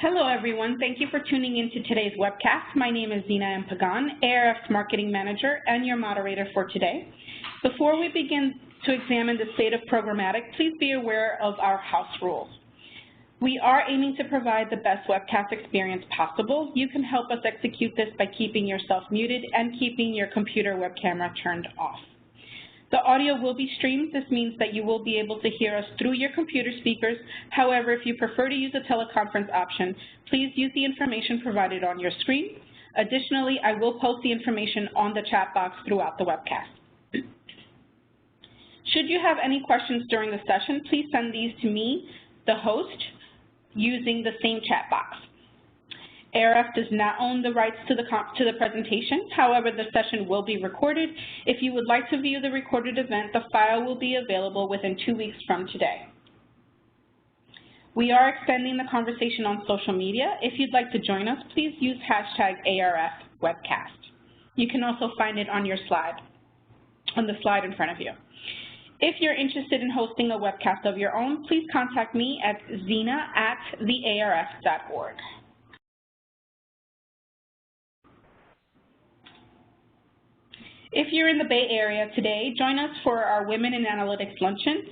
Hello, everyone. Thank you for tuning in to today's webcast. My name is Zina M. Pagan, ARF's Marketing Manager and your moderator for today. Before we begin to examine the state of Programmatic, please be aware of our house rules. We are aiming to provide the best webcast experience possible. You can help us execute this by keeping yourself muted and keeping your computer web camera turned off. The audio will be streamed. This means that you will be able to hear us through your computer speakers. However, if you prefer to use the teleconference option, please use the information provided on your screen. Additionally, I will post the information on the chat box throughout the webcast. Should you have any questions during the session, please send these to me, the host, using the same chat box. ARF does not own the rights to the presentation. However, the session will be recorded. If you would like to view the recorded event, the file will be available within 2 weeks from today. We are extending the conversation on social media. If you'd like to join us, please use hashtag #ARFWebcast. You can also find it on your slide, on the slide in front of you. If you're interested in hosting a webcast of your own, please contact me at zina@thearf.org. If you're in the Bay Area today, join us for our Women in Analytics Luncheon.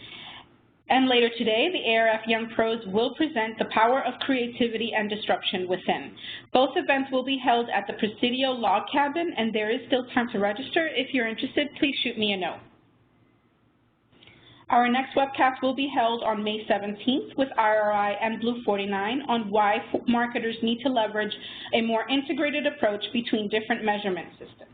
And later today, the ARF Young Pros will present the power of creativity and disruption within. Both events will be held at the Presidio Log Cabin, and there is still time to register. If you're interested, please shoot me a note. Our next webcast will be held on May 17th with IRI and Blue 49 on why marketers need to leverage a more integrated approach between different measurement systems.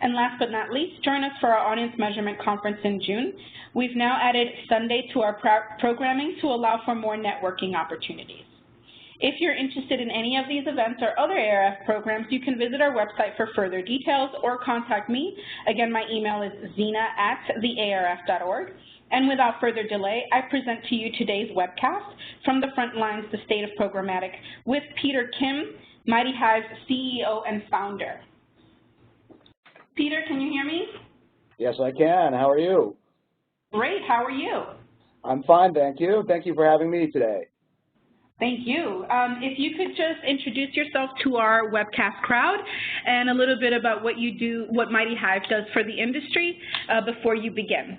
And last but not least, join us for our Audience Measurement Conference in June. We've now added Sunday to our programming to allow for more networking opportunities. If you're interested in any of these events or other ARF programs, you can visit our website for further details or contact me. Again, my email is zina@thearf.org. And without further delay, I present to you today's webcast, From the Front Lines, the State of Programmatic, with Peter Kim, Mighty Hive's CEO and founder. Peter, can you hear me? Yes, I can. How are you? Great. How are you? I'm fine, thank you. Thank you for having me today. Thank you. If you could just introduce yourself to our webcast crowd and a little bit about what you do, what Mighty Hive does for the industry before you begin.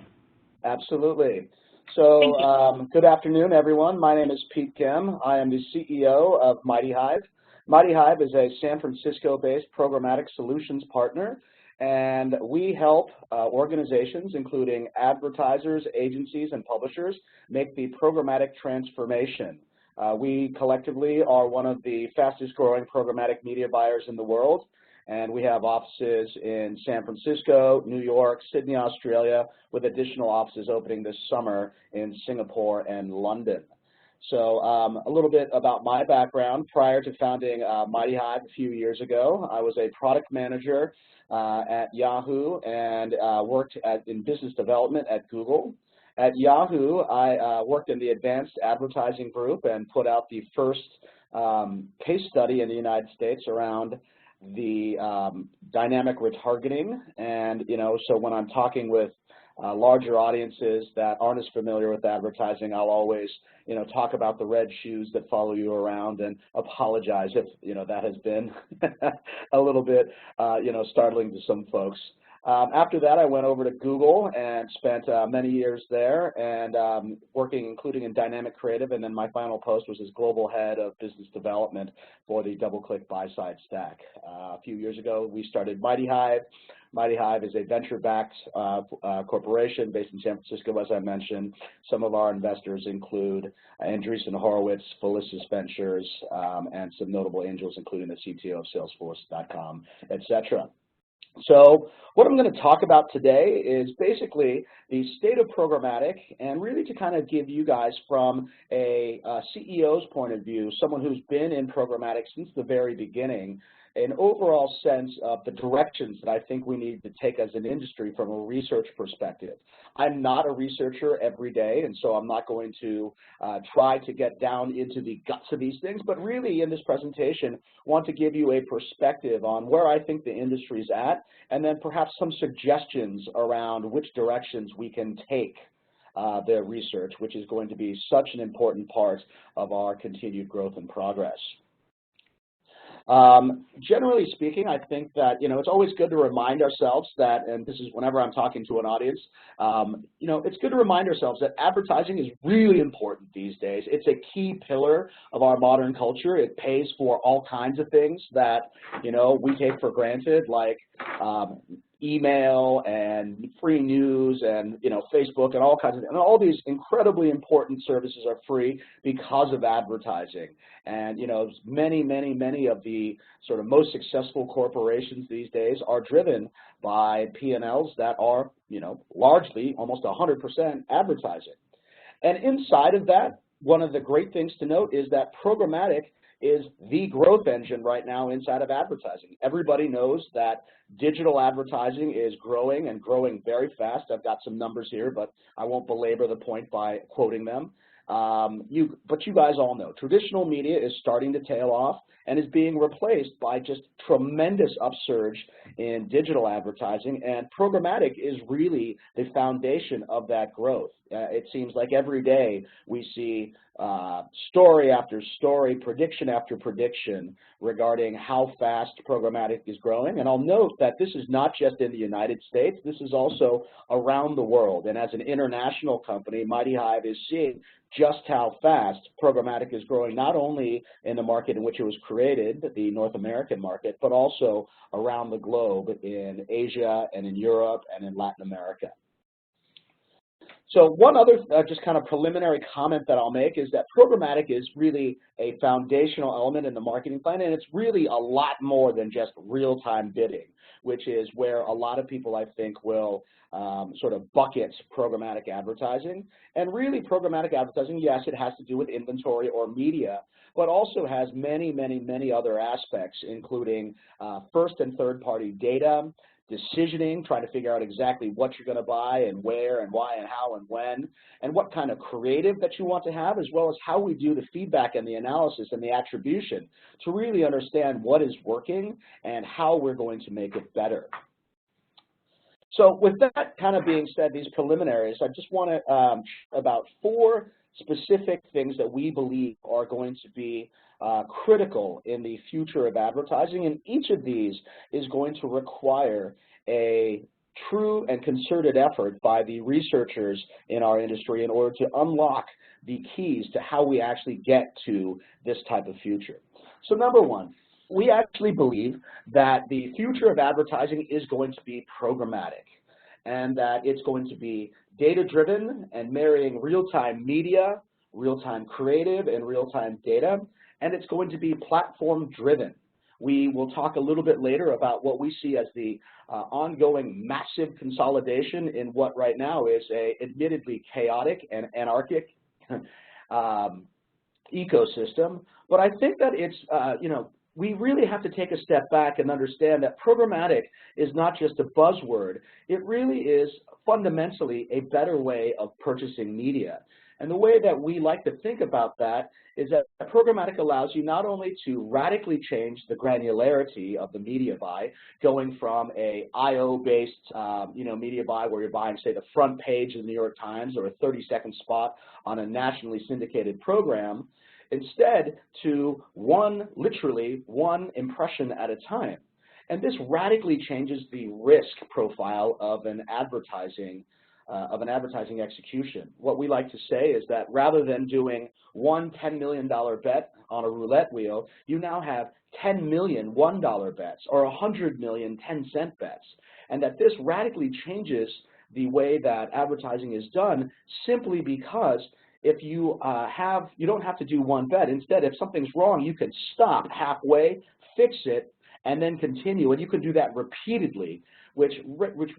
Absolutely. So good afternoon, everyone. My name is Pete Kim. I am the CEO of Mighty Hive. Mighty Hive is a San Francisco-based programmatic solutions partner, and we help organizations, including advertisers, agencies, and publishers, make the programmatic transformation. We collectively are one of the fastest growing programmatic media buyers in the world, and we have offices in San Francisco, New York, Sydney, Australia, with additional offices opening this summer in Singapore and London. So a little bit about my background. Prior to founding Mighty Hive a few years ago, I was a product manager at Yahoo and worked in business development at Google. At Yahoo, I worked in the advanced advertising group and put out the first case study in the United States around the dynamic retargeting. And, so when I'm talking with larger audiences that aren't as familiar with advertising, I'll always, talk about the red shoes that follow you around and apologize if, that has been a little bit, startling to some folks. After that, I went over to Google and spent many years there and working, including in dynamic creative, and then my final post was as global head of business development for the DoubleClick buy-side stack. A few years ago, we started Mighty Hive. Mighty Hive is a venture-backed corporation based in San Francisco, as I mentioned. Some of our investors include Andreessen Horowitz, Felicis Ventures, and some notable angels, including the CTO of Salesforce.com, et cetera. So what I'm going to talk about today is basically the state of programmatic, and really to kind of give you guys from a CEO's point of view, someone who's been in programmatic since the very beginning, an overall sense of the directions that I think we need to take as an industry from a research perspective. I'm not a researcher every day, and so I'm not going to try to get down into the guts of these things, but really in this presentation, want to give you a perspective on where I think the industry's at, and then perhaps some suggestions around which directions we can take their research, which is going to be such an important part of our continued growth and progress. Generally speaking, I think that, it's always good to remind ourselves that, and this is whenever I'm talking to an audience, it's good to remind ourselves that advertising is really important these days. It's a key pillar of our modern culture. It pays for all kinds of things that, we take for granted, like email and free news and Facebook and all kinds of, and all these incredibly important services are free because of advertising. And many of the sort of most successful corporations these days are driven by P&Ls that are largely almost 100% advertising. And inside of that, one of the great things to note is that programmatic is the growth engine right now inside of advertising. Everybody knows that digital advertising is growing and growing very fast. I've got some numbers here, but I won't belabor the point by quoting them. But you guys all know traditional media is starting to tail off and is being replaced by just tremendous upsurge in digital advertising, and programmatic is really the foundation of that growth. It seems like every day we see story after story, prediction after prediction regarding how fast programmatic is growing. And I'll note that this is not just in the United States, this is also around the world. And as an international company, Mighty Hive is seeing just how fast programmatic is growing, not only in the market in which it was created, the North American market, but also around the globe in Asia and in Europe and in Latin America. So one other just kind of preliminary comment that I'll make is that programmatic is really a foundational element in the marketing plan, and it's really a lot more than just real-time bidding, which is where a lot of people, I think, will sort of bucket programmatic advertising. And really, programmatic advertising, yes, it has to do with inventory or media, but also has many other aspects, including first and third-party data, decisioning, trying to figure out exactly what you're going to buy and where and why and how and when, and what kind of creative that you want to have, as well as how we do the feedback and the analysis and the attribution to really understand what is working and how we're going to make it better. So with that kind of being said, these preliminaries, I just want to about 4 specific things that we believe are going to be critical in the future of advertising, and each of these is going to require a true and concerted effort by the researchers in our industry in order to unlock the keys to how we actually get to this type of future. So number 1, we actually believe that the future of advertising is going to be programmatic, and that it's going to be data-driven and marrying real-time media, real-time creative, and real-time data, and it's going to be platform-driven. We will talk a little bit later about what we see as the ongoing massive consolidation in what right now is a admittedly chaotic and anarchic ecosystem. But I think that it's, we really have to take a step back and understand that programmatic is not just a buzzword. It really is fundamentally a better way of purchasing media. And the way that we like to think about that is that programmatic allows you not only to radically change the granularity of the media buy, going from a IO-based media buy where you're buying, say, the front page of the New York Times or a 30-second spot on a nationally syndicated program, instead to literally one impression at a time. And this radically changes the risk profile of an advertising execution. What we like to say is that rather than doing one $10 million bet on a roulette wheel, you now have 10 million $1 bets or 100 million 10-cent bets, and that this radically changes the way that advertising is done, simply because if you don't have to do one bet. Instead, if something's wrong, you can stop halfway, fix it, and then continue, and you can do that repeatedly, which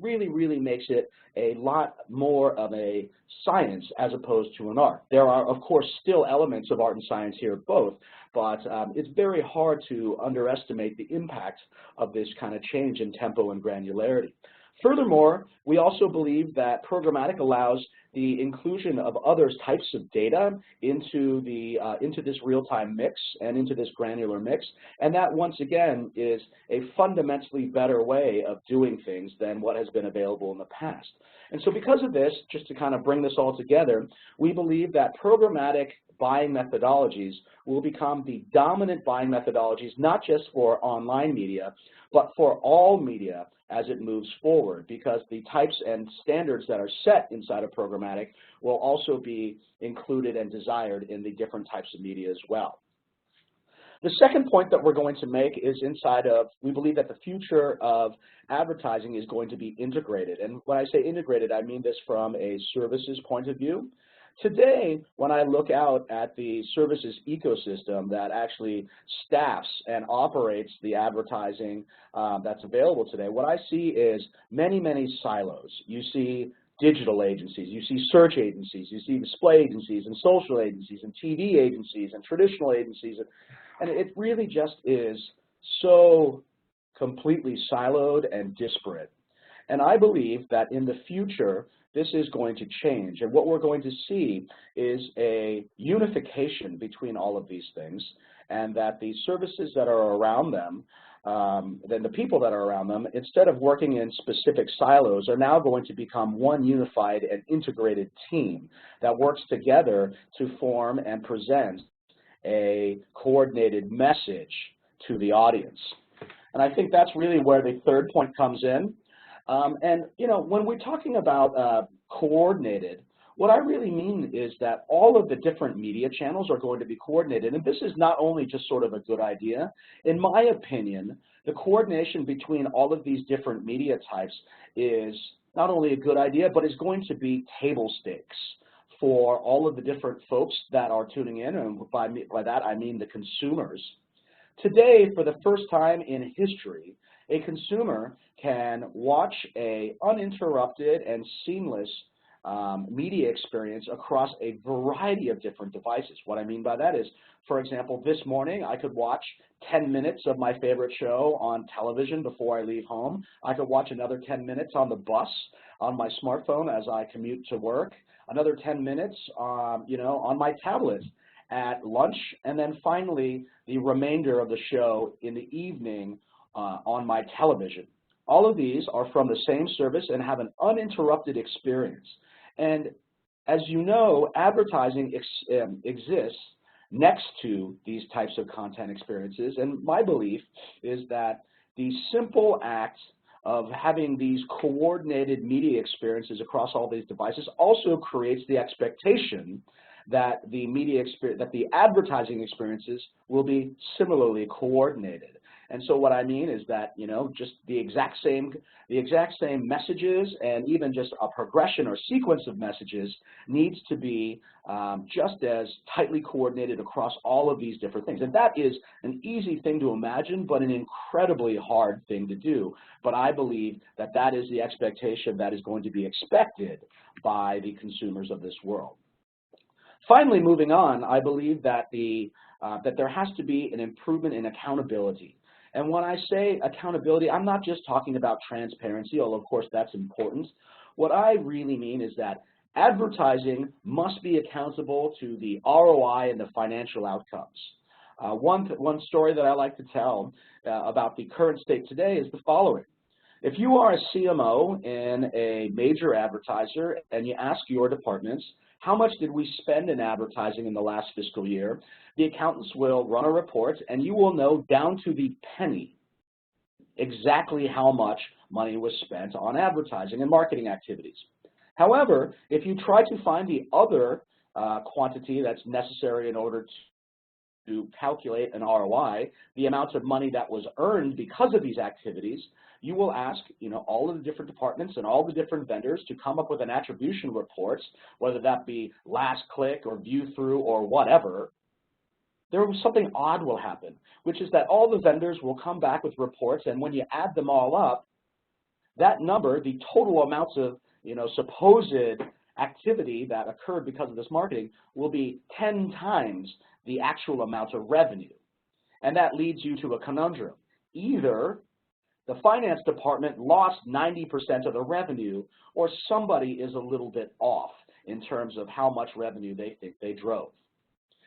really makes it a lot more of a science as opposed to an art. There are, of course, still elements of art and science here both, but it's very hard to underestimate the impact of this kind of change in tempo and granularity. Furthermore, we also believe that programmatic allows the inclusion of other types of data into this real-time mix and into this granular mix, and that once again is a fundamentally better way of doing things than what has been available in the past. And so because of this, just to kind of bring this all together, we believe that programmatic buying methodologies will become the dominant buying methodologies, not just for online media, but for all media as it moves forward, because the types and standards that are set inside of programmatic will also be included and desired in the different types of media as well. The second point that we're going to make is inside of, we believe that the future of advertising is going to be integrated. And when I say integrated, I mean this from a services point of view. Today, when I look out at the services ecosystem that actually staffs and operates the advertising that's available today, what I see is many, many silos. You see digital agencies, you see search agencies, you see display agencies and social agencies and TV agencies and traditional agencies, and it really just is so completely siloed and disparate. And I believe that in the future, this is going to change, and what we're going to see is a unification between all of these things, and that the services that are around them, then the people that are around them, instead of working in specific silos, are now going to become one unified and integrated team that works together to form and present a coordinated message to the audience. And I think that's really where the third point comes in. And, you know, when we're talking about coordinated, what I really mean is that all of the different media channels are going to be coordinated. And this is not only just sort of a good idea. In my opinion, the coordination between all of these different media types is not only a good idea, but is going to be table stakes for all of the different folks that are tuning in. And by that, I mean the consumers. Today, for the first time in history, a consumer can watch an uninterrupted and seamless media experience across a variety of different devices. What I mean by that is, for example, this morning I could watch 10 minutes of my favorite show on television before I leave home. I could watch another 10 minutes on the bus on my smartphone as I commute to work, another 10 minutes on my tablet at lunch, and then finally the remainder of the show in the evening on my television. All of these are from the same service and have an uninterrupted experience. And as you know, advertising exists next to these types of content experiences, and my belief is that the simple act of having these coordinated media experiences across all these devices also creates the expectation that the advertising experiences will be similarly coordinated. And so what I mean is that, you know, just the exact same messages and even just a progression or sequence of messages needs to be just as tightly coordinated across all of these different things. And that is an easy thing to imagine, but an incredibly hard thing to do. But I believe that that is the expectation that is going to be expected by the consumers of this world. Finally, moving on, I believe that that there has to be an improvement in accountability. And when I say accountability, I'm not just talking about transparency, although of course that's important. What I really mean is that advertising must be accountable to the ROI and the financial outcomes. One story that I like to tell about the current state today is the following. If you are a CMO in a major advertiser and you ask your departments, how much did we spend in advertising in the last fiscal year? The accountants will run a report, and you will know down to the penny exactly how much money was spent on advertising and marketing activities. However, if you try to find the other quantity that's necessary in order to calculate an ROI, the amount of money that was earned because of these activities, you will ask, you know, all of the different departments and all the different vendors to come up with an attribution report, whether that be last click or view through or whatever. Something odd will happen, which is that all the vendors will come back with reports, and when you add them all up, that number, the total amounts of, you know, supposed activity that occurred because of this marketing will be 10 times the actual amount of revenue. And that leads you to a conundrum. Either the finance department lost 90% of the revenue, or somebody is a little bit off in terms of how much revenue they think they drove.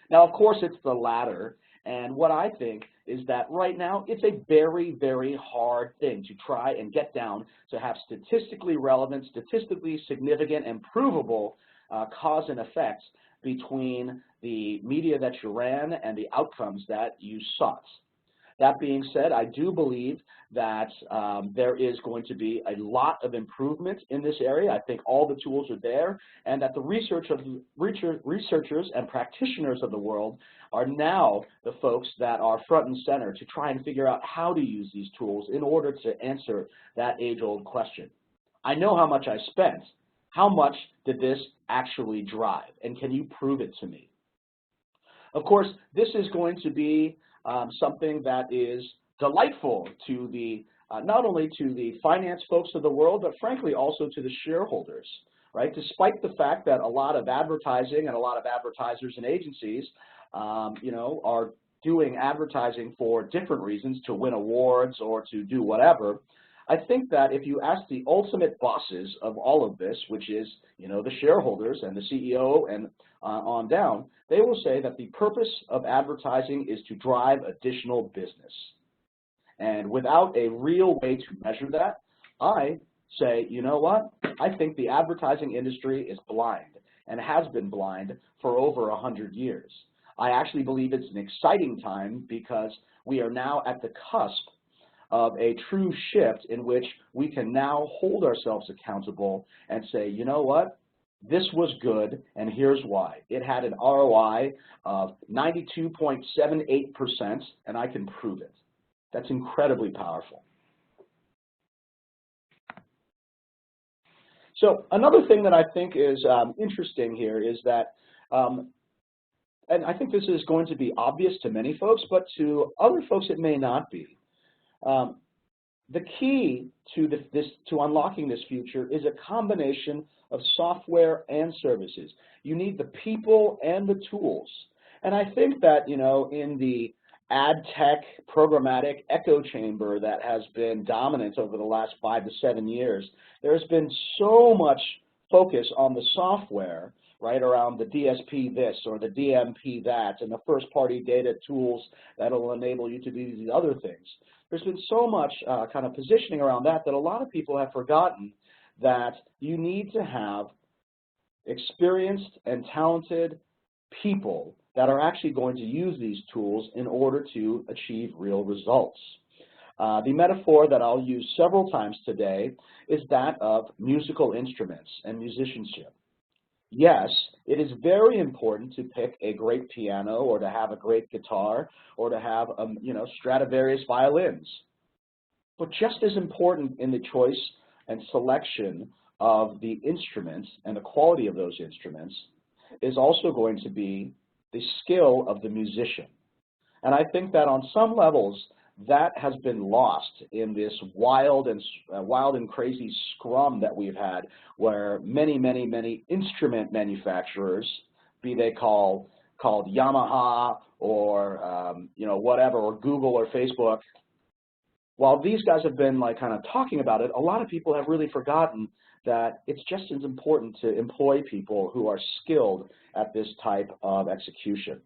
Now, of course, it's the latter, and what I think is that right now it's a very, very hard thing to try and get down to have statistically relevant, statistically significant, and provable cause and effects between the media that you ran and the outcomes that you sought. That being said, I do believe that there is going to be a lot of improvement in this area. I think all the tools are there, and that the researchers and practitioners of the world are now the folks that are front and center to try and figure out how to use these tools in order to answer that age-old question. I know how much I spent. How much did this actually drive, and can you prove it to me? Of course, this is going to be something that is delightful to the not only to the finance folks of the world, but frankly also to the shareholders, right? Despite the fact that a lot of advertising and a lot of advertisers and agencies, are doing advertising for different reasons, to win awards or to do whatever. I think that if you ask the ultimate bosses of all of this, which is, the shareholders and the CEO and on down, they will say that the purpose of advertising is to drive additional business. And without a real way to measure that, I say, you know what? I think the advertising industry is blind and has been blind for over 100 years. I actually believe it's an exciting time because we are now at the cusp of a true shift in which we can now hold ourselves accountable and say, you know what? This was good, and here's why. It had an ROI of 92.78%, and I can prove it. That's incredibly powerful. So another thing that I think is interesting here is that, and I think this is going to be obvious to many folks, but to other folks it may not be. The key to unlocking this future is a combination of software and services. You need the people and the tools. And I think that, in the ad tech programmatic echo chamber that has been dominant over the last 5 to 7 years, there's been so much focus on the software, right, around the DSP this or the DMP that, and the first-party data tools that will enable you to do these other things. There's been so much kind of positioning around that a lot of people have forgotten that you need to have experienced and talented people that are actually going to use these tools in order to achieve real results. The metaphor that I'll use several times today is that of musical instruments and musicianship. Yes, it is very important to pick a great piano or to have a great guitar or to have, Stradivarius violins. But just as important in the choice and selection of the instruments and the quality of those instruments is also going to be the skill of the musician. And I think that on some levels, that has been lost in this wild and crazy scrum that we've had, where many, many, many instrument manufacturers, be they called Yamaha or whatever, or Google or Facebook, while these guys have been kind of talking about it, a lot of people have really forgotten that it's just as important to employ people who are skilled at this type of execution.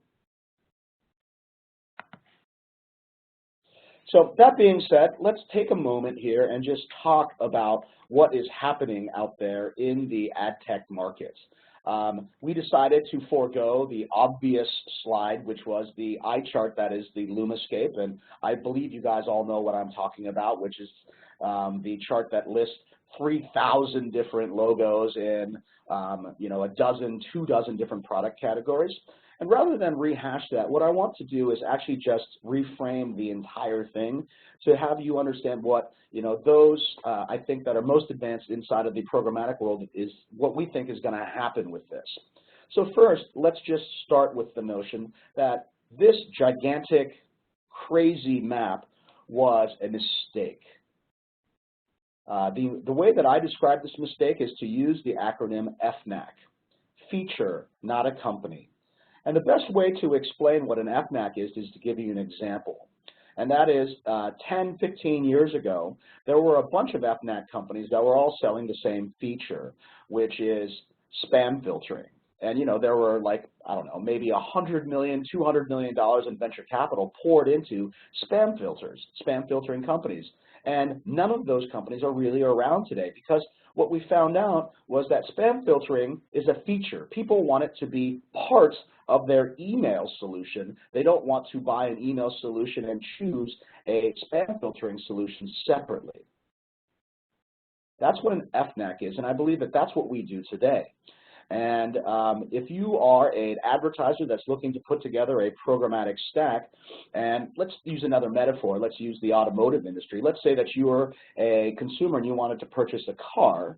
So that being said, let's take a moment here and just talk about what is happening out there in the ad tech market. We decided to forego the obvious slide, which was the eye chart that is the Lumascape, and I believe you guys all know what I'm talking about, which is the chart that lists 3,000 different logos in a dozen, 24 different product categories. And rather than rehash that, what I want to do is actually just reframe the entire thing to have you understand what, those I think that are most advanced inside of the programmatic world is what we think is going to happen with this. So first, let's just start with the notion that this gigantic, crazy map was a mistake. The way that I describe this mistake is to use the acronym FNAC, feature, not a company. And the best way to explain what an FNAC is to give you an example. And that is 10, 15 years ago, there were a bunch of FNAC companies that were all selling the same feature, which is spam filtering. And, you know, there were like, I don't know, maybe $100 million, $200 million in venture capital poured into spam filters, spam filtering companies. And none of those companies are really around today, because what we found out was that spam filtering is a feature. People want it to be part of their email solution. They don't want to buy an email solution and choose a spam filtering solution separately. That's what an FNAC is, and I believe that that's what we do today. And if you are an advertiser that's looking to put together a programmatic stack, and let's use another metaphor, let's use the automotive industry. Let's say that you're a consumer and you wanted to purchase a car.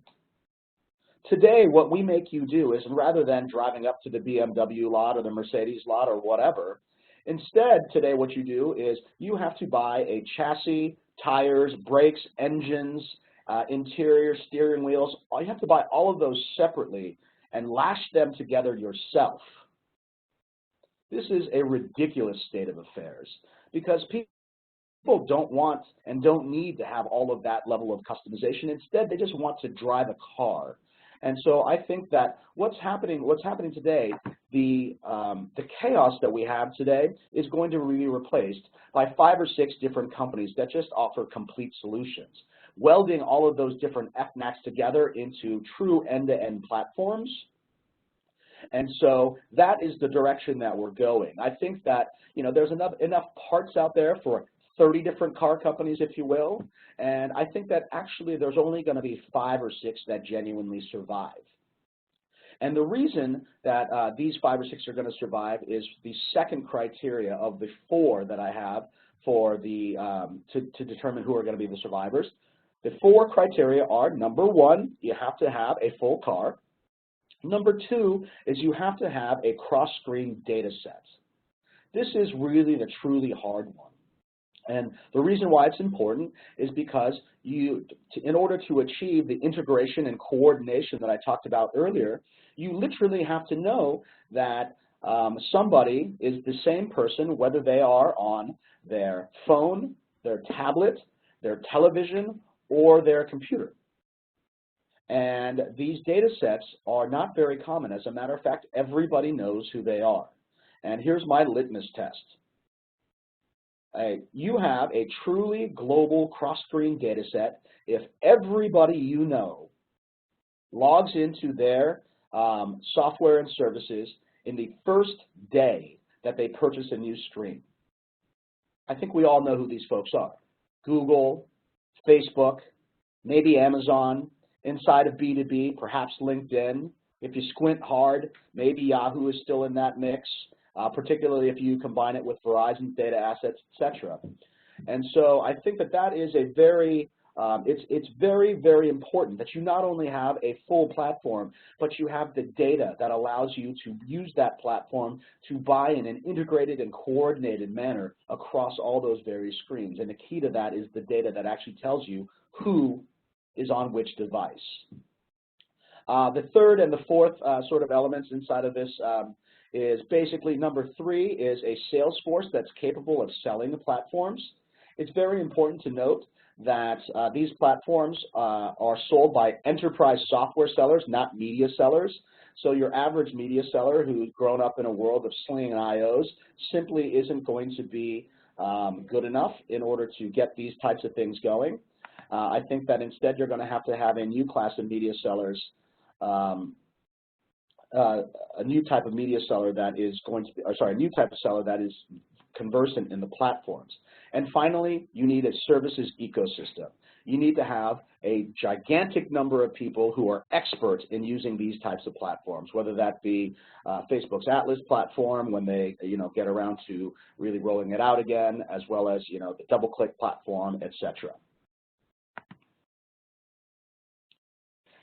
Today, what we make you do is, rather than driving up to the BMW lot or the Mercedes lot or whatever, instead, today what you do is you have to buy a chassis, tires, brakes, engines, interior, steering wheels. You have to buy all of those separately and lash them together yourself. This is a ridiculous state of affairs, because people don't want and don't need to have all of that level of customization. Instead, they just want to drive a car. And so I think that what's happening today, the chaos that we have today is going to be replaced by 5 or 6 different companies that just offer complete solutions, welding all of those different FNACs together into true end-to-end platforms. And so that is the direction that we're going. I think that, you know, there's enough parts out there for 30 different car companies, if you will, and I think that actually there's only going to be 5 or 6 that genuinely survive. And the reason that these 5 or 6 are going to survive is the second criteria of the 4 that I have for the to determine who are going to be the survivors. The 4 criteria are: number 1, you have to have a full car. Number 2 is you have to have a cross-screen data set. This is really the truly hard one. And the reason why it's important is because in order to achieve the integration and coordination that I talked about earlier, you literally have to know that somebody is the same person, whether they are on their phone, their tablet, their television, or their computer. And these data sets are not very common. As a matter of fact, everybody knows who they are. And here's my litmus test. You have a truly global cross-screen data set if everybody you know logs into their software and services in the first day that they purchase a new screen. I think we all know who these folks are. Google, Facebook, maybe Amazon, inside of B2B, perhaps LinkedIn. If you squint hard, maybe Yahoo is still in that mix, particularly if you combine it with Verizon's data assets, etc. And so I think that that is a very, it's very, very important that you not only have a full platform, but you have the data that allows you to use that platform to buy in an integrated and coordinated manner across all those various screens. And the key to that is the data that actually tells you who is on which device. The third and the fourth sort of elements inside of this is basically number 3 is a sales force that's capable of selling the platforms. It's very important to note that these platforms are sold by enterprise software sellers, not media sellers. So your average media seller who's grown up in a world of slinging IOs simply isn't going to be good enough in order to get these types of things going. I think that instead you're going to have a new class of media sellers, a new type of media seller that is going to be, or sorry, a new type of seller that is conversant in the platforms. And finally, you need a services ecosystem. You need to have a gigantic number of people who are experts in using these types of platforms, whether that be Facebook's Atlas platform when they, get around to really rolling it out again, as well as, the DoubleClick platform, etc.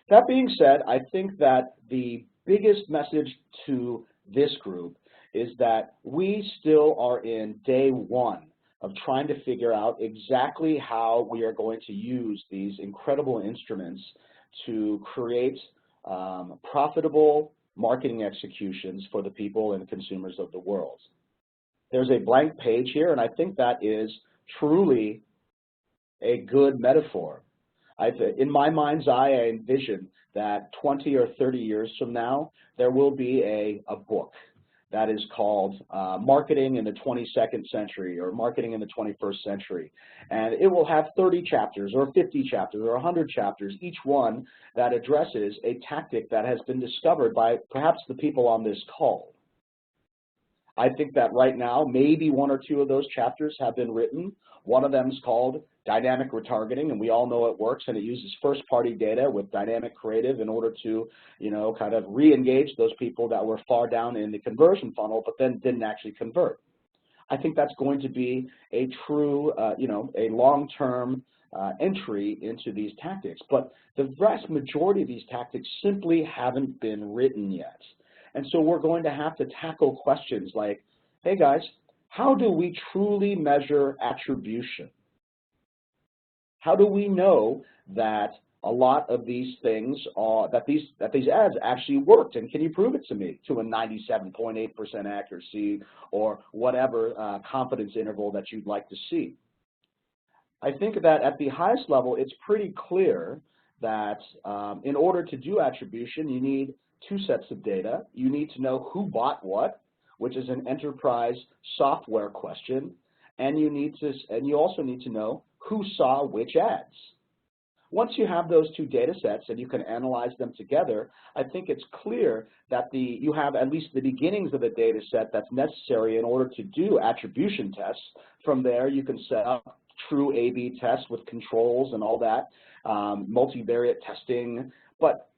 That being said, I think that the biggest message to this group is that we still are in day 1 of trying to figure out exactly how we are going to use these incredible instruments to create profitable marketing executions for the people and consumers of the world. There's a blank page here, and I think that is truly a good metaphor. In my mind's eye, I envision that 20 or 30 years from now, there will be a book that is called Marketing in the 22nd Century or Marketing in the 21st Century. And it will have 30 chapters or 50 chapters or 100 chapters, each one that addresses a tactic that has been discovered by perhaps the people on this call. I think that right now, maybe one or two of those chapters have been written. One of them is called Dynamic Retargeting, and we all know it works, and it uses first-party data with dynamic creative in order to, kind of re-engage those people that were far down in the conversion funnel, but then didn't actually convert. I think that's going to be a true, a long-term entry into these tactics. But the vast majority of these tactics simply haven't been written yet. And so we're going to have to tackle questions like, hey guys, how do we truly measure attribution? How do we know that a lot of these things are, that these ads actually worked, and can you prove it to me to a 97.8% accuracy or whatever confidence interval that you'd like to see? I think that at the highest level, it's pretty clear that in order to do attribution, you need two sets of data. You need to know who bought what, which is an enterprise software question, and you also need to know who saw which ads. Once you have those two data sets and you can analyze them together, I think it's clear that you have at least the beginnings of the data set that's necessary in order to do attribution tests. From there, you can set up true A/B tests with controls and all that, multivariate testing. But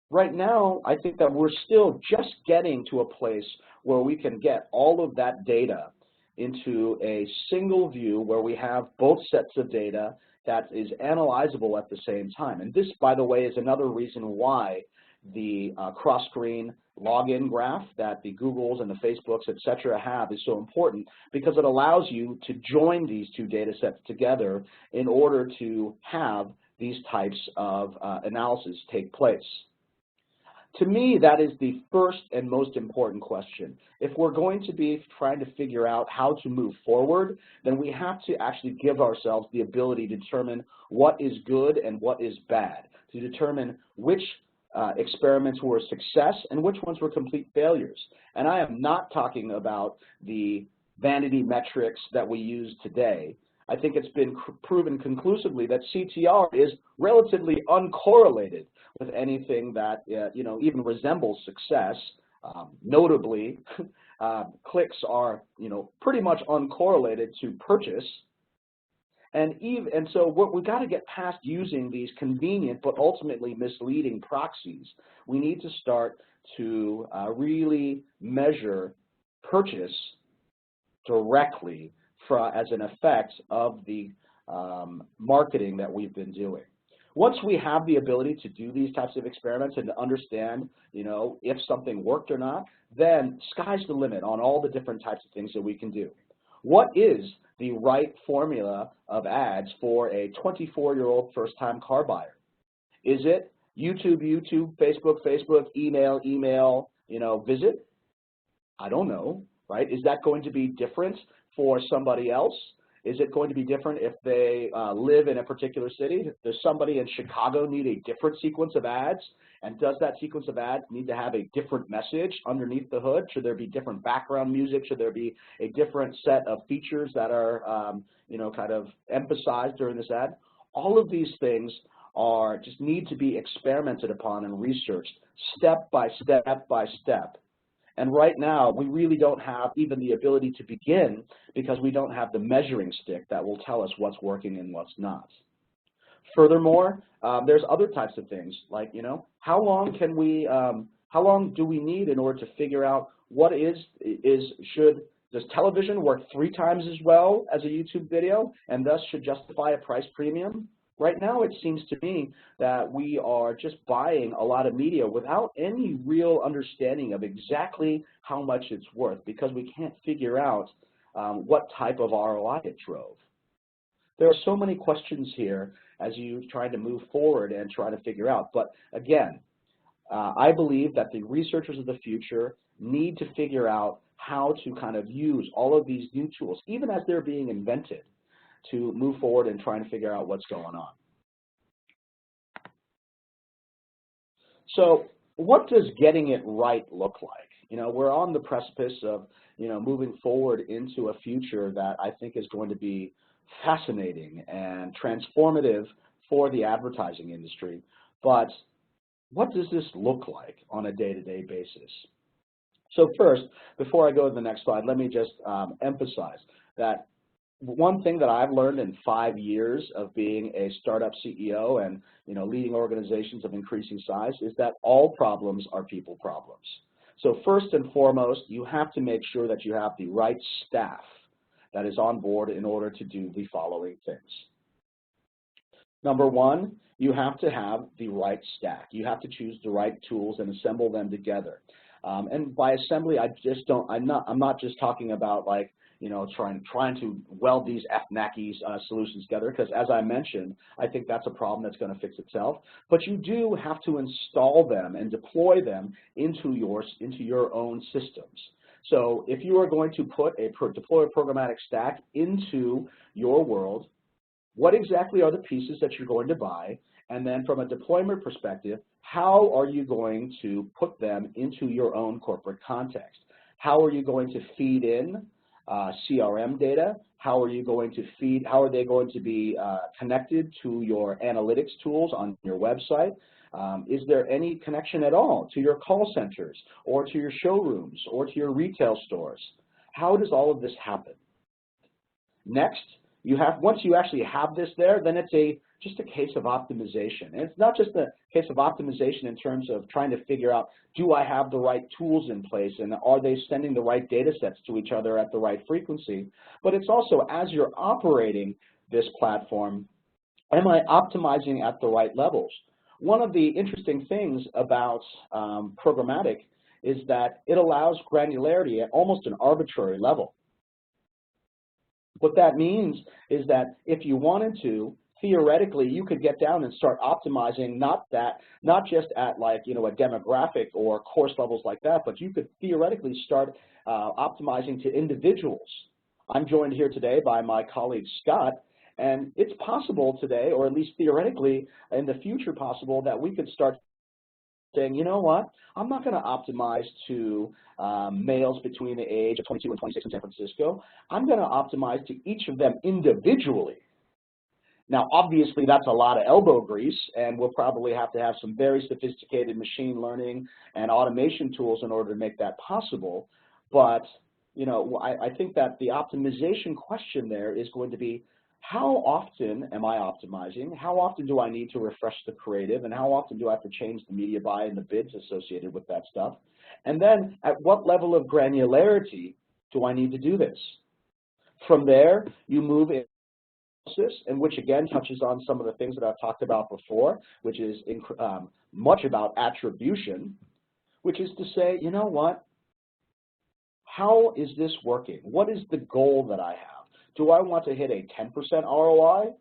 right now, I think that we're still just getting to a place where we can get all of that data into a single view where we have both sets of data that is analyzable at the same time. And this, by the way, is another reason why the cross-screen login graph that the Googles and the Facebooks, et cetera, have is so important, because it allows you to join these two data sets together in order to have these types of analysis take place. To me, that is the first and most important question. If we're going to be trying to figure out how to move forward, then we have to actually give ourselves the ability to determine what is good and what is bad, to determine which experiments were a success and which ones were complete failures. And I am not talking about the vanity metrics that we use today. I think it's been proven conclusively that CTR is relatively uncorrelated with anything that even resembles success. Notably, clicks are pretty much uncorrelated to purchase. And so we've got to get past using these convenient but ultimately misleading proxies. We need to start to really measure purchase directly as an effect of the marketing that we've been doing. Once we have the ability to do these types of experiments and to understand, if something worked or not, then sky's the limit on all the different types of things that we can do. What is the right formula of ads for a 24-year-old first-time car buyer? Is it YouTube, Facebook, email, visit? I don't know, right? Is that going to be different for somebody else? Is it going to be different if they live in a particular city? Does somebody in Chicago need a different sequence of ads? And does that sequence of ads need to have a different message underneath the hood? Should there be different background music? Should there be a different set of features that are, kind of emphasized during this ad? All of these things just need to be experimented upon and researched step by step. And right now, we really don't have even the ability to begin because we don't have the measuring stick that will tell us what's working and what's not. Furthermore, there's other types of things like, how long do we need in order to figure out what does television work 3 times as well as a YouTube video and thus should justify a price premium? Right now, it seems to me that we are just buying a lot of media without any real understanding of exactly how much it's worth because we can't figure out what type of ROI it drove. There are so many questions here as you try to move forward and try to figure out. But again, I believe that the researchers of the future need to figure out how to kind of use all of these new tools, even as they're being invented, to move forward and trying to figure out what's going on. So what does getting it right look like? You know, we're on the precipice of, you know, moving forward into a future that I think is going to be fascinating and transformative for the advertising industry. But what does this look like on a day-to-day basis? So first, before I go to the next slide, let me just emphasize that one thing that I've learned in 5 years of being a startup CEO and, you know, leading organizations of increasing size is that all problems are people problems. So first and foremost, you have to make sure that you have the right staff that is on board in order to do the following things. Number one, you have to have the right stack. You have to choose the right tools and assemble them together. And by assembly, I'm not just talking about, like, you know, trying to weld these FNACI solutions together, because as I mentioned, I think that's a problem that's going to fix itself. But you do have to install them and deploy them into your own systems. So if you are going to deploy a programmatic stack into your world, what exactly are the pieces that you're going to buy? And then from a deployment perspective, how are you going to put them into your own corporate context? How are you going to feed in CRM data? How are they going to be connected to your analytics tools on your website? Is there any connection at all to your call centers or to your showrooms or to your retail stores? How does all of this happen? Next, once you actually have this there, then it's just a case of optimization. And it's not just a case of optimization in terms of trying to figure out, do I have the right tools in place and are they sending the right data sets to each other at the right frequency? But it's also, as you're operating this platform, am I optimizing at the right levels? One of the interesting things about programmatic is that it allows granularity at almost an arbitrary level. What that means is that if you wanted to, theoretically, you could get down and start optimizing not just at, like, you know, a demographic or course levels like that, but you could theoretically start optimizing to individuals. I'm joined here today by my colleague Scott, and it's possible today, or at least theoretically in the future possible, that we could start saying, you know what, I'm not going to optimize to males between the age of 22 and 26 in San Francisco. I'm going to optimize to each of them individually. Now, obviously, that's a lot of elbow grease, and we'll probably have to have some very sophisticated machine learning and automation tools in order to make that possible. But, you know, I think that the optimization question there is going to be, how often am I optimizing? How often do I need to refresh the creative? And how often do I have to change the media buy and the bids associated with that stuff? And then at what level of granularity do I need to do this? From there, you move in, and which again touches on some of the things that I've talked about before, which is much about attribution, which is to say, you know what, how is this working? What is the goal that I have? Do I want to hit a 10% ROI?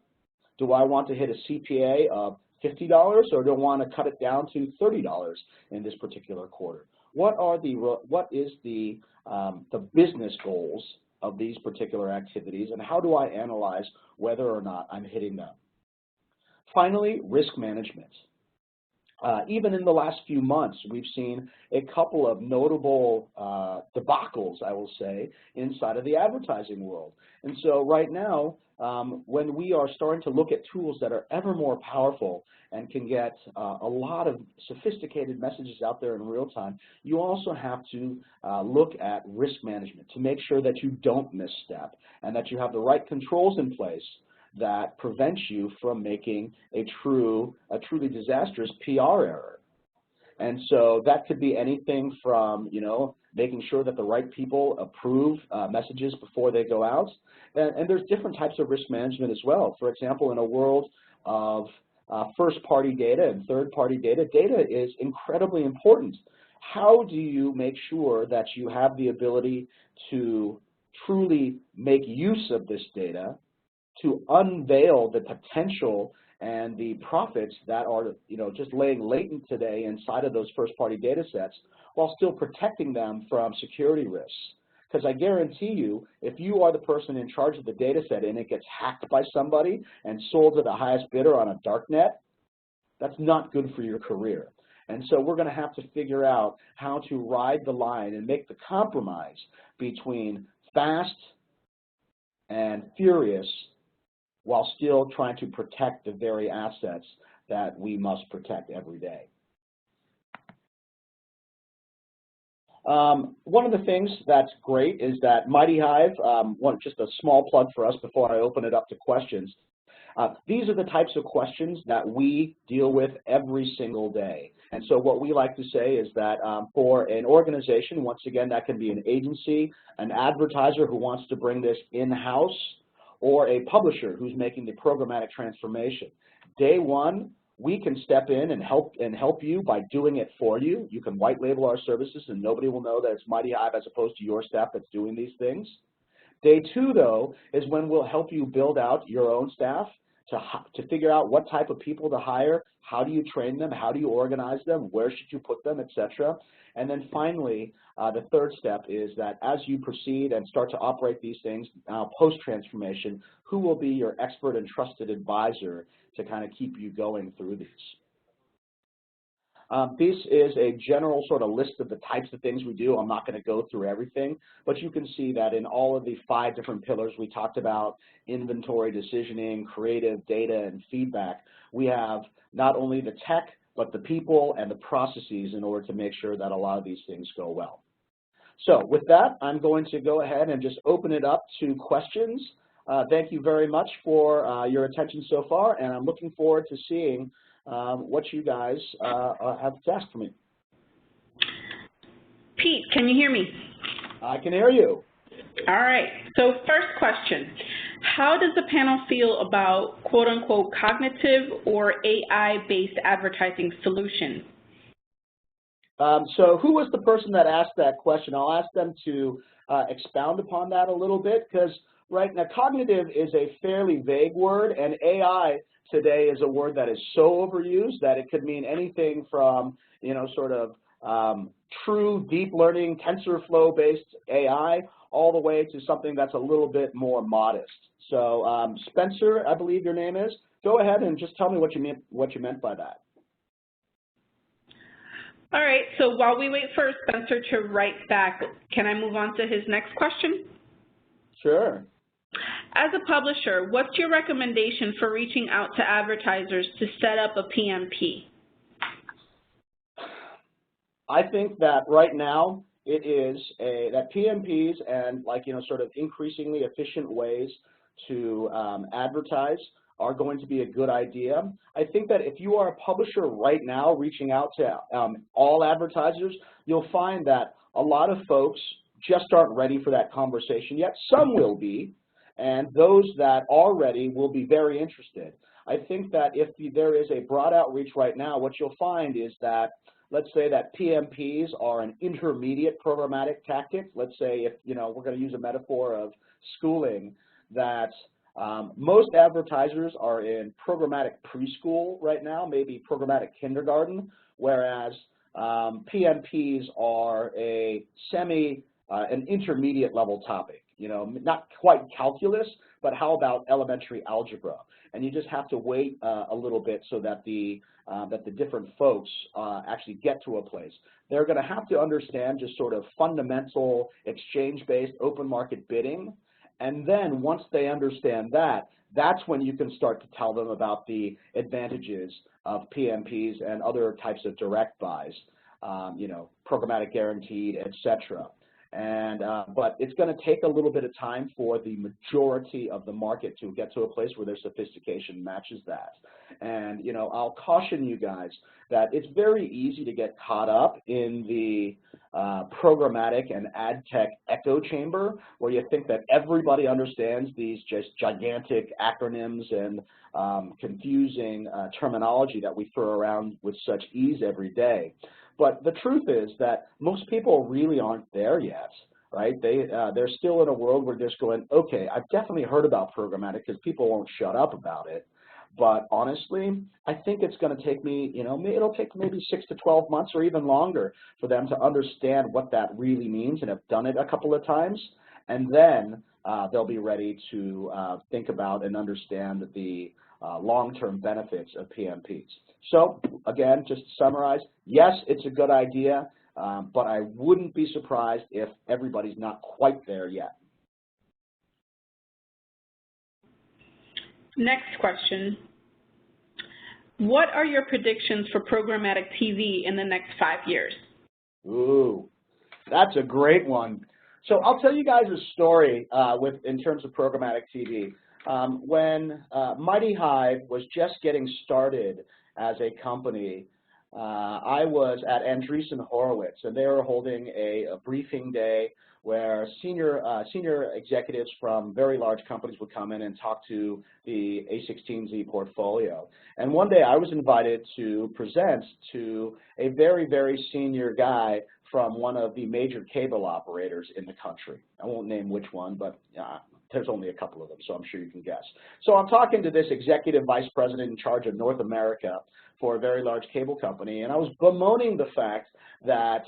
Do I want to hit a CPA of $50, or do I want to cut it down to $30 in this particular quarter? What is the business goals of these particular activities, and how do I analyze whether or not I'm hitting them? Finally, risk management. Even in the last few months, we've seen a couple of notable debacles, I will say, inside of the advertising world. And so right now, when we are starting to look at tools that are ever more powerful and can get a lot of sophisticated messages out there in real time, you also have to look at risk management to make sure that you don't misstep and that you have the right controls in place that prevents you from making a truly disastrous PR error. And so that could be anything from, you know, making sure that the right people approve messages before they go out. And there's different types of risk management as well. For example, in a world of first-party data and third-party data, data is incredibly important. How do you make sure that you have the ability to truly make use of this data, to unveil the potential and the profits that are, you know, just laying latent today inside of those first-party data sets, while still protecting them from security risks? Because I guarantee you, if you are the person in charge of the data set and it gets hacked by somebody and sold to the highest bidder on a dark net, that's not good for your career. And so we're going to have to figure out how to ride the line and make the compromise between fast and furious while still trying to protect the very assets that we must protect every day. One of the things that's great is that Mighty Hive, just a small plug for us before I open it up to questions. These are the types of questions that we deal with every single day. And so what we like to say is that for an organization, once again, that can be an agency, an advertiser who wants to bring this in-house, or a publisher who's making the programmatic transformation. Day one, we can step in and help you by doing it for you. You can white label our services and nobody will know that it's Mighty Hive as opposed to your staff that's doing these things. Day two, though, is when we'll help you build out your own staff to figure out what type of people to hire, how do you train them, how do you organize them, where should you put them, etc. And then finally, the third step is that as you proceed and start to operate these things post-transformation, who will be your expert and trusted advisor to kind of keep you going through these. This is a general sort of list of the types of things we do. I'm not going to go through everything, but you can see that in all of the 5 different pillars we talked about, inventory, decisioning, creative, data, and feedback, we have not only the tech, but the people and the processes in order to make sure that a lot of these things go well. So with that, I'm going to go ahead and just open it up to questions. Thank you very much for your attention so far, and I'm looking forward to seeing what you guys have to ask for me. Pete, can you hear me? I can hear you. All right. So first question, how does the panel feel about quote-unquote cognitive or AI-based advertising solutions? So who was the person that asked that question? I'll ask them to expound upon that a little bit, because right now cognitive is a fairly vague word, and AI today is a word that is so overused that it could mean anything from, sort of true deep learning TensorFlow-based AI all the way to something that's a little bit more modest. So Spencer, I believe your name is, go ahead and just tell me what you meant by that. All right, so while we wait for Spencer to write back, can I move on to his next question? Sure. As a publisher, what's your recommendation for reaching out to advertisers to set up a PMP? I think that right now it is that PMPs and sort of increasingly efficient ways to advertise are going to be a good idea. I think that if you are a publisher right now reaching out to all advertisers, you'll find that a lot of folks just aren't ready for that conversation yet. Some will be, and those that are ready will be very interested. I think that if there is a broad outreach right now, what you'll find is that, let's say that PMPs are an intermediate programmatic tactic. Let's say if, we're going to use a metaphor of schooling, that most advertisers are in programmatic preschool right now, maybe programmatic kindergarten, whereas PMPs are an intermediate level topic. Not quite calculus, but how about elementary algebra? And you just have to wait a little bit so that the different folks actually get to a place. They're going to have to understand just sort of fundamental exchange-based open market bidding. And then once they understand that, that's when you can start to tell them about the advantages of PMPs and other types of direct buys, programmatic guaranteed, etc. And but it's going to take a little bit of time for the majority of the market to get to a place where their sophistication matches that. And I'll caution you guys that it's very easy to get caught up in the programmatic and ad tech echo chamber, where you think that everybody understands these just gigantic acronyms and confusing terminology that we throw around with such ease every day. But the truth is that most people really aren't there yet, right? They're still in a world where they're just going, okay, I've definitely heard about programmatic because people won't shut up about it. But honestly, I think it's going to take me, it'll take maybe 6 to 12 months or even longer for them to understand what that really means and have done it a couple of times. And then they'll be ready to think about and understand the long-term benefits of PMPs. So again, just to summarize, yes, it's a good idea, but I wouldn't be surprised if everybody's not quite there yet. Next question. What are your predictions for programmatic TV in the next 5 years? Ooh, that's a great one. So I'll tell you guys a story in terms of programmatic TV. When Mighty Hive was just getting started as a company, I was at Andreessen Horowitz, and they were holding a briefing day where senior executives from very large companies would come in and talk to the A16Z portfolio. And one day I was invited to present to a very, very senior guy from one of the major cable operators in the country. I won't name which one, but there's only a couple of them, so I'm sure you can guess. So I'm talking to this executive vice president in charge of North America for a very large cable company, and I was bemoaning the fact that,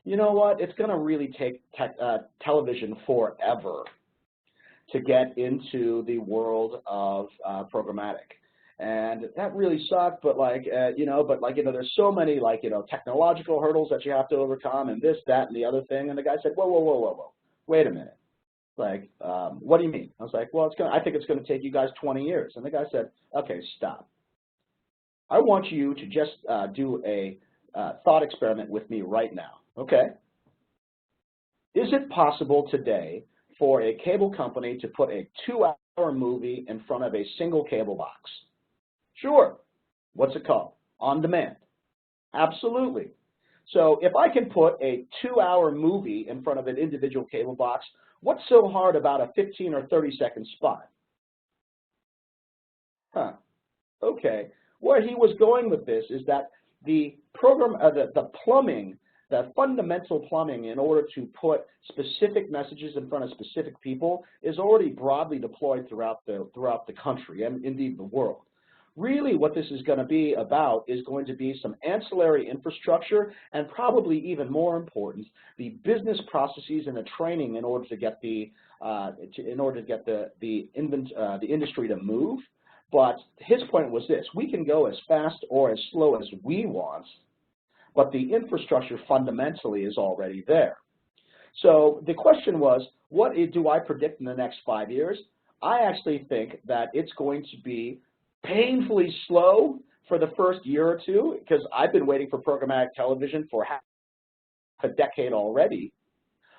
you know what, it's going to really take television forever to get into the world of programmatic. And that really sucked, but there's so many technological hurdles that you have to overcome, and this, that, and the other thing. And the guy said, whoa, wait a minute. What do you mean? I was like, well, I think it's going to take you guys 20 years. And the guy said, okay, stop. I want you to just do a thought experiment with me right now, okay? Is it possible today for a cable company to put a 2-hour movie in front of a single cable box? Sure. What's it called? On demand. Absolutely. So if I can put a 2-hour movie in front of an individual cable box, what's so hard about a 15 or 30-second spot? Okay. Where he was going with this is that the plumbing, the fundamental plumbing in order to put specific messages in front of specific people is already broadly deployed throughout the country and indeed the world. Really what this is going to be about is going to be some ancillary infrastructure and probably even more important, the business processes and the training in order to get the industry to move. But his point was this: we can go as fast or as slow as we want, but the infrastructure fundamentally is already there. So the question was, what do I predict in the next 5 years? I actually think that it's going to be painfully slow for the first year or two, because I've been waiting for programmatic television for half a decade already.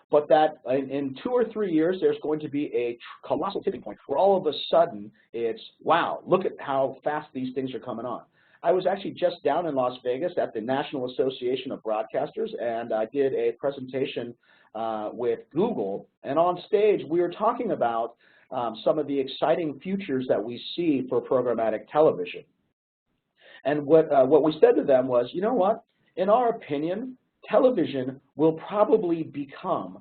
But that in 2 or 3 years, there's going to be a colossal tipping point where all of a sudden it's, wow, look at how fast these things are coming on. I was actually just down in Las Vegas at the National Association of Broadcasters, and I did a presentation with Google. And on stage, we were talking about some of the exciting futures that we see for programmatic television. And what we said to them was, you know what, in our opinion, television will probably become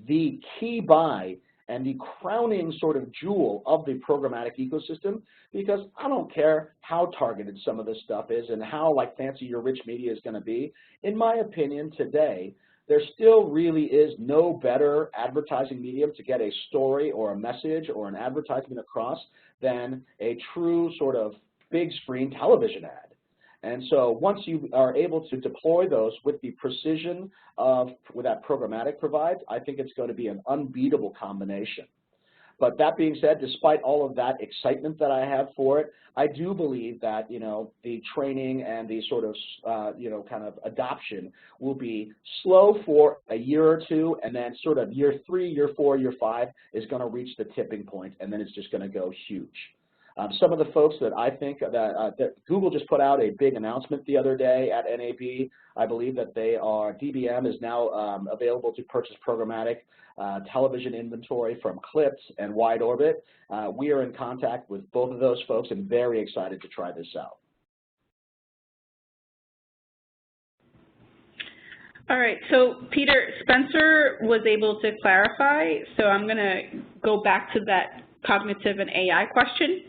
the key buy and the crowning sort of jewel of the programmatic ecosystem, because I don't care how targeted some of this stuff is and how fancy your rich media is going to be. In my opinion today, there still really is no better advertising medium to get a story or a message or an advertisement across than a true sort of big screen television ad. And so once you are able to deploy those with the precision that programmatic provides, I think it's going to be an unbeatable combination. But that being said, despite all of that excitement that I have for it, I do believe that, the training and the sort of, kind of adoption will be slow for a year or two, and then sort of year 3, year 4, year 5 is going to reach the tipping point, and then it's just going to go huge. Some of the folks that I think that Google just put out a big announcement the other day at NAB. I believe that DBM is now available to purchase programmatic television inventory from Clips and Wide Orbit. We are in contact with both of those folks and very excited to try this out. All right, so Peter, Spencer was able to clarify, so I'm going to go back to that cognitive and AI question.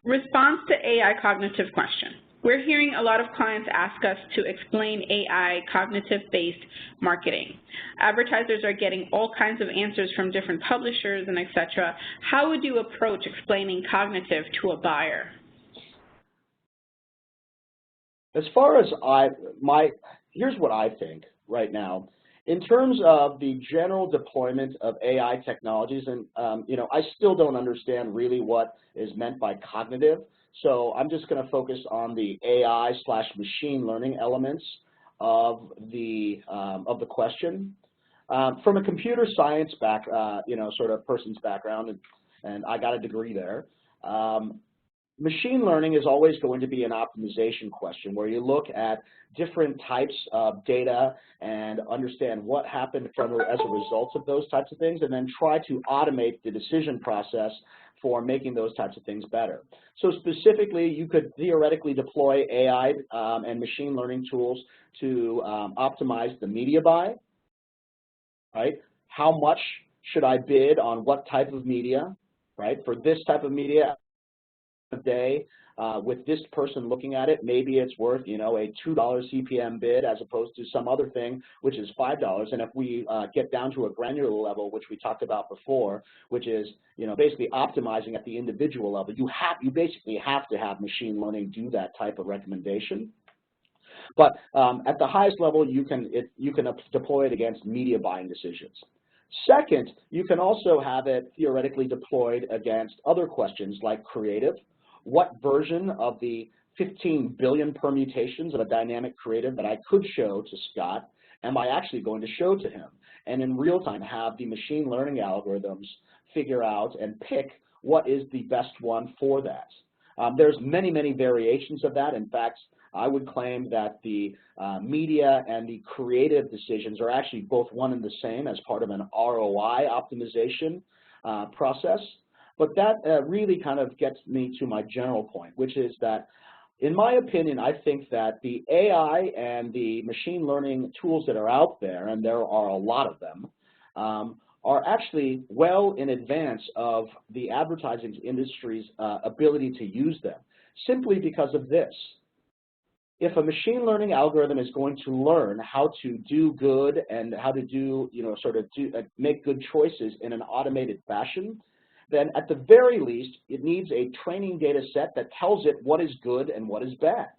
Response to AI cognitive question. We're hearing a lot of clients ask us to explain AI cognitive-based marketing. Advertisers are getting all kinds of answers from different publishers and et cetera. How would you approach explaining cognitive to a buyer? As far as here's what I think right now. In terms of the general deployment of AI technologies, and I still don't understand really what is meant by cognitive, so I'm just going to focus on the AI/machine learning elements of the question. From a computer science sort of person's background, and I got a degree there. Machine learning is always going to be an optimization question where you look at different types of data and understand what happened as a result of those types of things, and then try to automate the decision process for making those types of things better. So specifically, you could theoretically deploy AI and machine learning tools to optimize the media buy, right? How much should I bid on what type of media, right? For this type of media, a day with this person looking at it, maybe it's worth a $2 CPM bid as opposed to some other thing which is $5. And if we get down to a granular level, which we talked about before, which is basically optimizing at the individual level, you basically have to have machine learning do that type of recommendation. But at the highest level, you can deploy it against media buying decisions. Second, you can also have it theoretically deployed against other questions like creative. What version of the 15 billion permutations of a dynamic creative that I could show to Scott am I actually going to show to him? And in real time have the machine learning algorithms figure out and pick what is the best one for that. There's many, many variations of that. In fact, I would claim that the media and the creative decisions are actually both one and the same as part of an ROI optimization process. But that really kind of gets me to my general point, which is that, in my opinion, I think that the AI and the machine learning tools that are out there, and there are a lot of them, are actually well in advance of the advertising industry's ability to use them, simply because of this. If a machine learning algorithm is going to learn how to do good and how to do, make good choices in an automated fashion, then at the very least, it needs a training data set that tells it what is good and what is bad.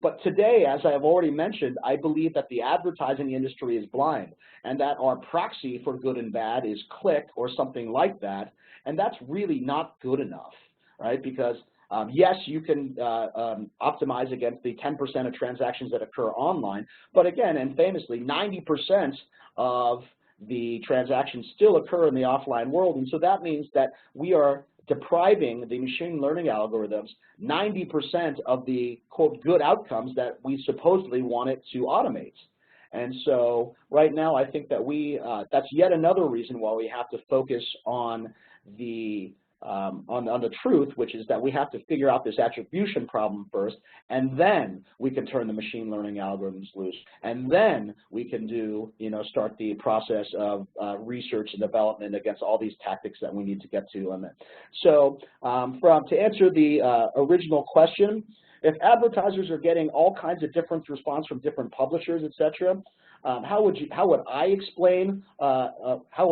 But today, as I have already mentioned, I believe that the advertising industry is blind and that our proxy for good and bad is click or something like that, and that's really not good enough, right? Because yes, you can optimize against the 10% of transactions that occur online, but again, and famously, 90% of the transactions still occur in the offline world, and so that means that we are depriving the machine learning algorithms 90% of the, quote, good outcomes that we supposedly want it to automate. And so right now I think that that's yet another reason why we have to focus on the truth, which is that we have to figure out this attribution problem first, and then we can turn the machine learning algorithms loose, and then we can start the process of research and development against all these tactics that we need to get to. So to answer the original question, if advertisers are getting all kinds of different response from different publishers, etc., how would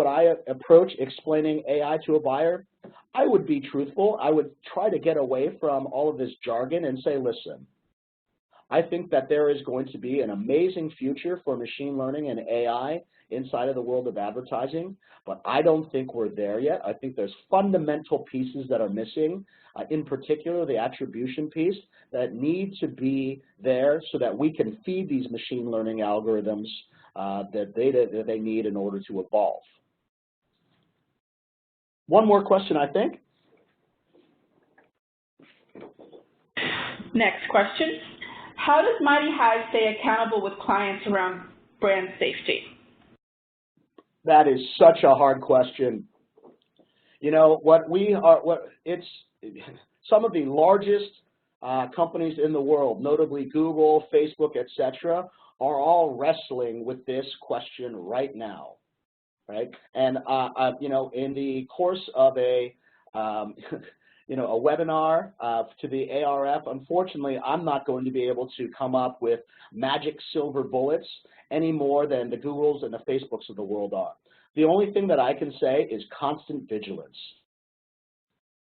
I approach explaining AI to a buyer? I would be truthful. I would try to get away from all of this jargon and say, listen, I think that there is going to be an amazing future for machine learning and AI inside of the world of advertising, but I don't think we're there yet. I think there's fundamental pieces that are missing, in particular the attribution piece, that need to be there so that we can feed these machine learning algorithms the data that they need in order to evolve. One more question, I think. Next question. How does Mighty Hive stay accountable with clients around brand safety? That is such a hard question. Some of the largest companies in the world, notably Google, Facebook, etc., are all wrestling with this question right now. Right, and in the course of a a webinar to the ARF, unfortunately, I'm not going to be able to come up with magic silver bullets any more than the Googles and the Facebooks of the world are. The only thing that I can say is constant vigilance,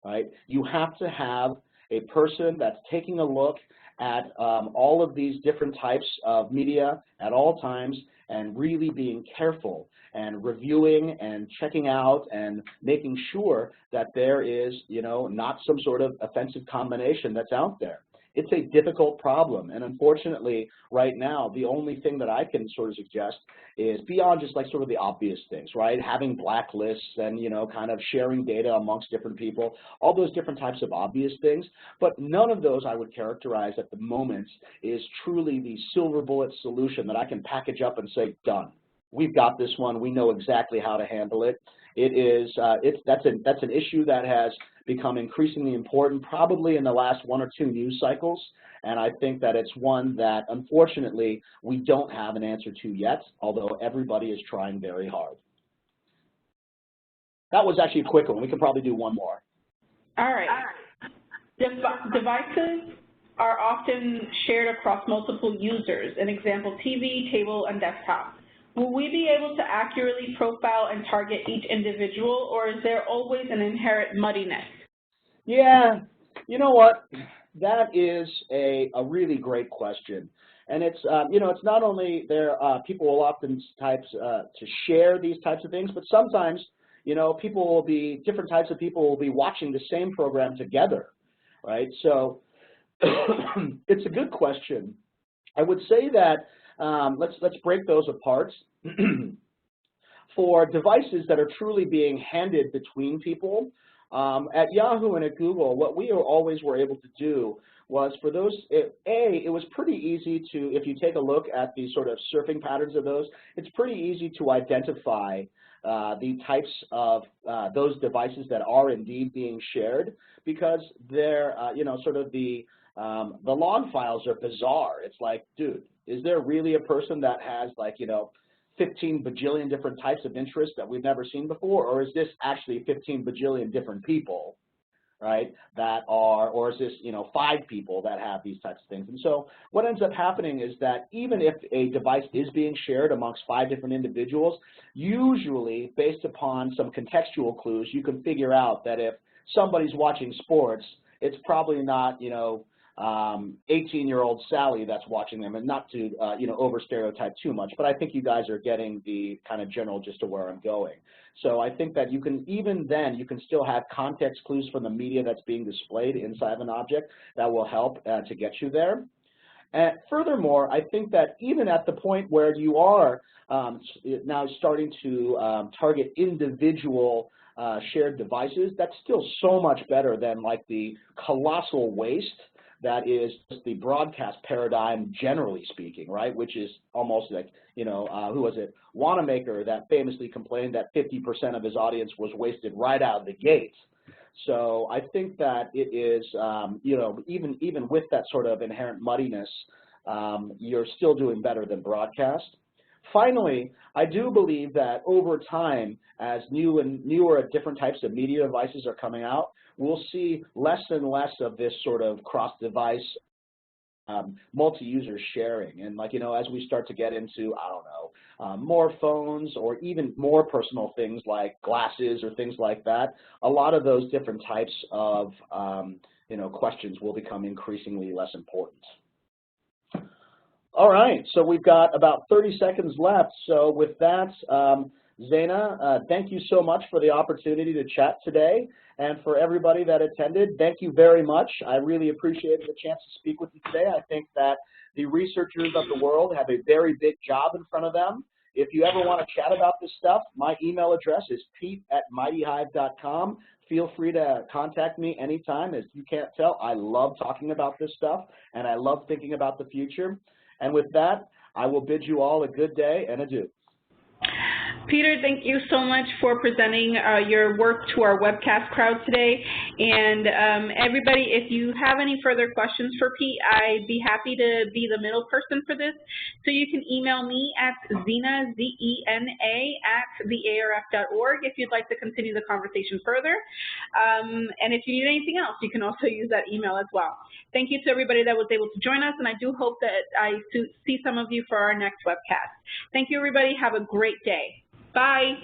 right? You have to have a person that's taking a look at all of these different types of media at all times and really being careful and reviewing and checking out and making sure that there is, not some sort of offensive combination that's out there. It's a difficult problem, and unfortunately, right now, the only thing that I can sort of suggest is beyond just like sort of the obvious things, right? Having blacklists and, kind of sharing data amongst different people, all those different types of obvious things, but none of those I would characterize at the moment is truly the silver bullet solution that I can package up and say, done. We've got this one. We know exactly how to handle it. That's an issue that has become increasingly important probably in the last 1 or 2 news cycles, and I think that it's one that unfortunately we don't have an answer to yet, although everybody is trying very hard. That was actually a quick one. We could probably do one more. All right. Devices are often shared across multiple users, an example, TV, table, and desktop. Will we be able to accurately profile and target each individual, or is there always an inherent muddiness? Yeah, you know what? That is a really great question. And it's, it's not only people will often to share these types of things, but sometimes, different types of people will be watching the same program together, right? So it's a good question. I would say that let's break those apart. For devices that are truly being handed between people, at Yahoo and at Google, what we always were able to do was for those, it was pretty easy to, if you take a look at the sort of surfing patterns of those, it's pretty easy to identify the types of those devices that are indeed being shared, because they're, sort of the log files are bizarre. It's like, dude, is there really a person that has 15 bajillion different types of interests that we've never seen before, or is this actually 15 bajillion different people, right, that are, or is this, 5 people that have these types of things? And so what ends up happening is that even if a device is being shared amongst 5 different individuals, usually based upon some contextual clues, you can figure out that if somebody's watching sports, it's probably not, 18-year-old Sally that's watching them, and not to, over stereotype too much, but I think you guys are getting the kind of general gist of where I'm going. So I think that you can, even then, you can still have context clues from the media that's being displayed inside of an object that will help to get you there. And furthermore, I think that even at the point where you are now starting to target individual shared devices, that's still so much better than like the colossal waste that is just the broadcast paradigm, generally speaking, right? Which is almost like, who was it? Wanamaker that famously complained that 50% of his audience was wasted right out of the gate. So I think that it is, even with that sort of inherent muddiness, you're still doing better than broadcast. Finally, I do believe that over time, as newer different types of media devices are coming out, we'll see less and less of this sort of cross-device multi-user sharing. And as we start to get into, I don't know, more phones or even more personal things like glasses or things like that, a lot of those different types of, questions will become increasingly less important. All right, so we've got about 30 seconds left. So with that, Zaina, thank you so much for the opportunity to chat today. And for everybody that attended, thank you very much. I really appreciated the chance to speak with you today. I think that the researchers of the world have a very big job in front of them. If you ever want to chat about this stuff, my email address is pete@mightyhive.com. Feel free to contact me anytime. As you can't tell, I love talking about this stuff, and I love thinking about the future. And with that, I will bid you all a good day and adieu. Peter, thank you so much for presenting your work to our webcast crowd today. And everybody, if you have any further questions for Pete, I'd be happy to be the middle person for this. So you can email me at Zena, Z-E-N-A, @thearf.org if you'd like to continue the conversation further. And if you need anything else, you can also use that email as well. Thank you to everybody that was able to join us, and I do hope that I see some of you for our next webcast. Thank you, everybody. Have a great day. Bye.